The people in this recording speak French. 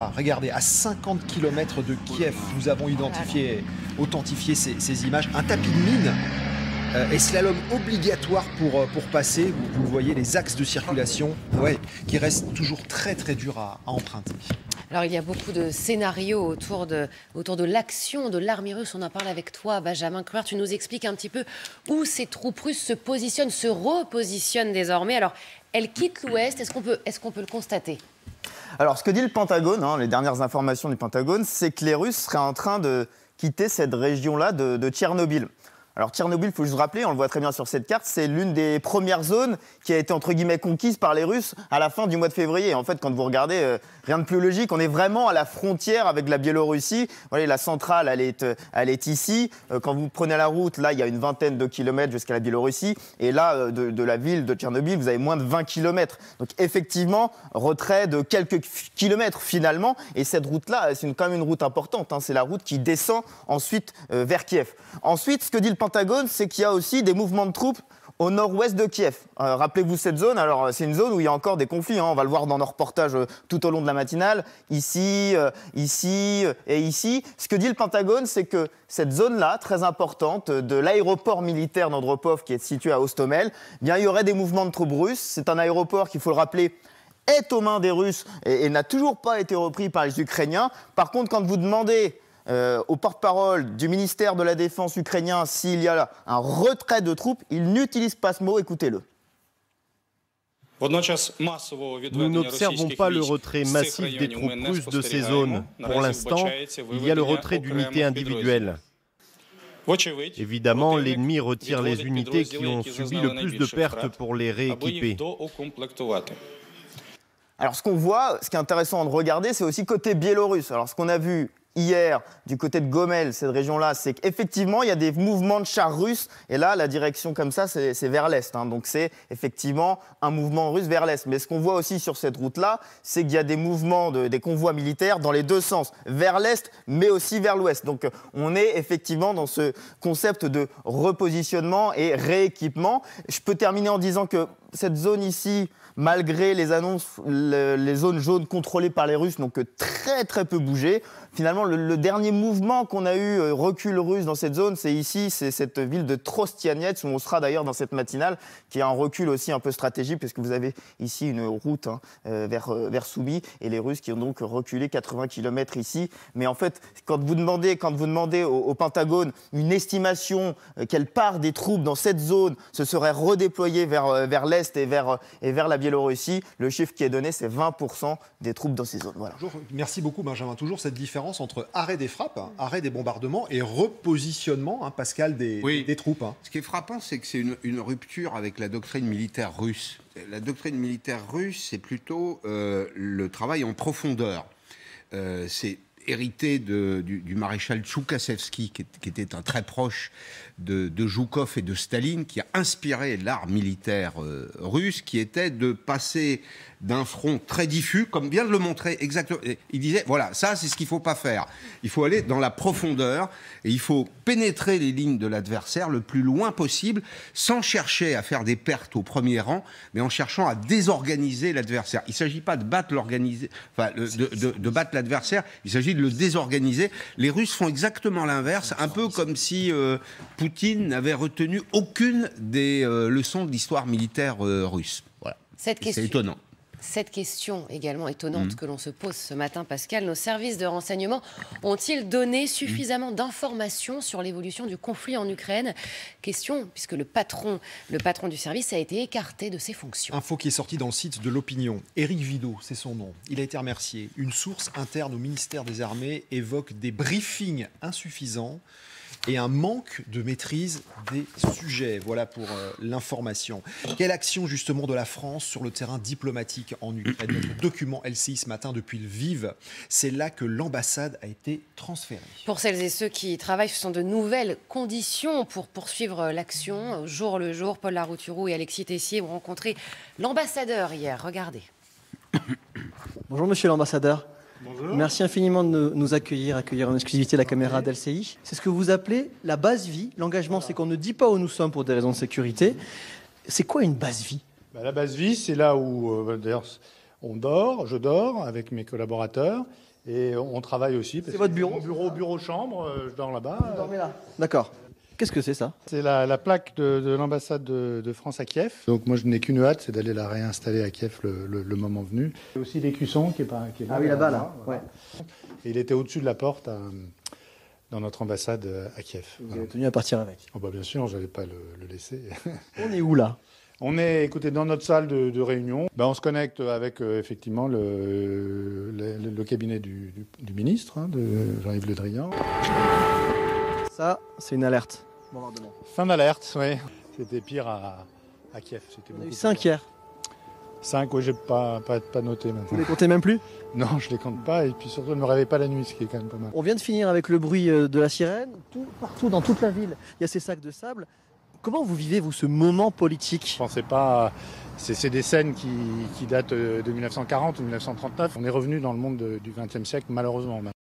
Regardez, à 50 km de Kiev, nous avons authentifié ces images. Un tapis de mine et slalom obligatoire pour passer. Vous le voyez, les axes de circulation qui restent toujours très très durs à emprunter. Alors il y a beaucoup de scénarios autour de l'action de l'armée russe. On en parle avec toi, Benjamin Cruer. Tu nous expliques un petit peu où ces troupes russes se positionnent, se repositionnent désormais. Alors elles quittent l'Ouest. Est-ce qu'on peut le constater ? Alors, ce que dit le Pentagone, les dernières informations du Pentagone, c'est que les Russes seraient en train de quitter cette région-là de Tchernobyl. Alors, Tchernobyl, il faut juste rappeler, on le voit très bien sur cette carte, c'est l'une des premières zones qui a été, entre guillemets, conquise par les Russes à la fin du mois de février. En fait, quand vous regardez, rien de plus logique, on est vraiment à la frontière avec la Biélorussie. Vous voyez, la centrale, elle est ici. Quand vous prenez la route, là, il y a une vingtaine de kilomètres jusqu'à la Biélorussie. Et là, de la ville de Tchernobyl, vous avez moins de 20 kilomètres. Donc, effectivement, retrait de quelques kilomètres, finalement. Et cette route-là, c'est quand même une route importante. C'est la route qui descend ensuite vers Kiev. Ensuite, ce que dit le Pentagone, c'est qu'il y a aussi des mouvements de troupes au nord-ouest de Kiev. Rappelez-vous cette zone, alors c'est une zone où il y a encore des conflits, on va le voir dans nos reportages tout au long de la matinale, ici et ici. Ce que dit le Pentagone, c'est que cette zone-là, très importante, de l'aéroport militaire d'Andropov qui est situé à Hostomel, il y aurait des mouvements de troupes russes. C'est un aéroport qu'il faut le rappeler, est aux mains des Russes et n'a toujours pas été repris par les Ukrainiens. Par contre, quand vous demandez au porte-parole du ministère de la Défense ukrainien s'il y a un retrait de troupes, il n'utilise pas ce mot, écoutez-le. Nous n'observons pas le retrait massif des troupes russes de ces zones. Pour l'instant, il y a le retrait d'unités individuelles. Évidemment, l'ennemi retire les unités qui ont subi le plus de pertes pour les rééquiper. Alors ce qu'on voit, ce qui est intéressant de regarder, c'est aussi côté biélorusse. Alors ce qu'on a vu hier, du côté de Gomel, cette région-là, c'est qu'effectivement, il y a des mouvements de chars russes. Et là, la direction comme ça, c'est vers l'Est. Donc, c'est effectivement un mouvement russe vers l'Est. Mais ce qu'on voit aussi sur cette route-là, c'est qu'il y a des mouvements, des convois militaires dans les deux sens, vers l'Est, mais aussi vers l'Ouest. Donc, on est effectivement dans ce concept de repositionnement et rééquipement. Je peux terminer en disant que cette zone ici, malgré les annonces, les zones jaunes contrôlées par les Russes n'ont que très très peu bougé. Finalement, le dernier mouvement qu'on a eu, recul russe dans cette zone, c'est ici, c'est cette ville de Trostianets, où on sera d'ailleurs dans cette matinale, qui a un recul aussi un peu stratégique, puisque vous avez ici une route vers Soumy, et les Russes qui ont donc reculé 80 km ici. Mais en fait, quand vous demandez au Pentagone une estimation, quelle part des troupes dans cette zone se serait redéployée vers l'Est et vers la Biélorussie, le chiffre qui est donné, c'est 20% des troupes dans ces zones. Voilà. Merci beaucoup, Benjamin. Toujours cette différence entre arrêt des frappes, arrêt des bombardements et repositionnement, Pascal, des troupes. Ce qui est frappant, c'est que c'est une rupture avec la doctrine militaire russe. La doctrine militaire russe, c'est plutôt le travail en profondeur. C'est hérité du maréchal Tchoukhassevski, qui était un très proche de Zhoukov et de Staline, qui a inspiré l'art militaire russe, qui était de passer d'un front très diffus, comme vient de le montrer exactement. Il disait, voilà, ça c'est ce qu'il ne faut pas faire. Il faut aller dans la profondeur et il faut pénétrer les lignes de l'adversaire le plus loin possible, sans chercher à faire des pertes au premier rang, mais en cherchant à désorganiser l'adversaire. Il ne s'agit pas de battre de battre l'adversaire, il s'agit de le désorganiser. Les Russes font exactement l'inverse, un peu comme si Poutine n'avait retenu aucune des leçons de l'histoire militaire russe. Voilà. C'est étonnant. Cette question également étonnante que l'on se pose ce matin, Pascal, nos services de renseignement ont-ils donné suffisamment d'informations sur l'évolution du conflit en Ukraine ? Question, puisque le patron du service a été écarté de ses fonctions. Info qui est sortie dans le site de l'Opinion. Éric Vidot, c'est son nom. Il a été remercié. Une source interne au ministère des Armées évoque des briefings insuffisants et un manque de maîtrise des sujets. Voilà pour l'information. Quelle action justement de la France sur le terrain diplomatique en Ukraine ? Notre document LCI ce matin depuis Lviv, c'est là que l'ambassade a été transférée. Pour celles et ceux qui travaillent, ce sont de nouvelles conditions pour poursuivre l'action. Jour le jour, Paul Larouturou et Alexis Tessier ont rencontré l'ambassadeur hier. Regardez. Bonjour monsieur l'ambassadeur. Bonjour. Merci infiniment de nous accueillir en exclusivité la caméra d'LCI. C'est ce que vous appelez la base vie. L'engagement, c'est qu'on ne dit pas où nous sommes pour des raisons de sécurité. C'est quoi une base vie ? La base vie, c'est là où, d'ailleurs, je dors avec mes collaborateurs. Et on travaille aussi. C'est votre bureau? Bureau-chambre, je dors là-bas. Vous dormez là? D'accord. Qu'est-ce que c'est ça? C'est la plaque de l'ambassade de France à Kiev. Donc moi je n'ai qu'une hâte, c'est d'aller la réinstaller à Kiev le moment venu. Il y a aussi l'écusson qui est là. Ah oui, là-bas, là. Voilà. Ouais. Et il était au-dessus de la porte dans notre ambassade à Kiev. Vous avez tenu à partir avec? Oh bah bien sûr, je n'allais pas le laisser. On est où là? On est, écoutez, dans notre salle de réunion. On se connecte avec effectivement le cabinet du ministre, de Jean-Yves Le Drian. Ça, c'est une alerte. Fin d'alerte, oui. C'était pire à Kiev. On a eu 5 hier. 5, oui, j'ai pas noté maintenant. Vous les comptez même plus? Non, je les compte pas. Et puis surtout, ne me réveille pas la nuit, ce qui est quand même pas mal. On vient de finir avec le bruit de la sirène. Partout, dans toute la ville, il y a ces sacs de sable. Comment vous vivez, vous, ce moment politique? Je pensais pas. C'est des scènes qui datent de 1940 ou 1939. On est revenu dans le monde du XXe siècle, malheureusement.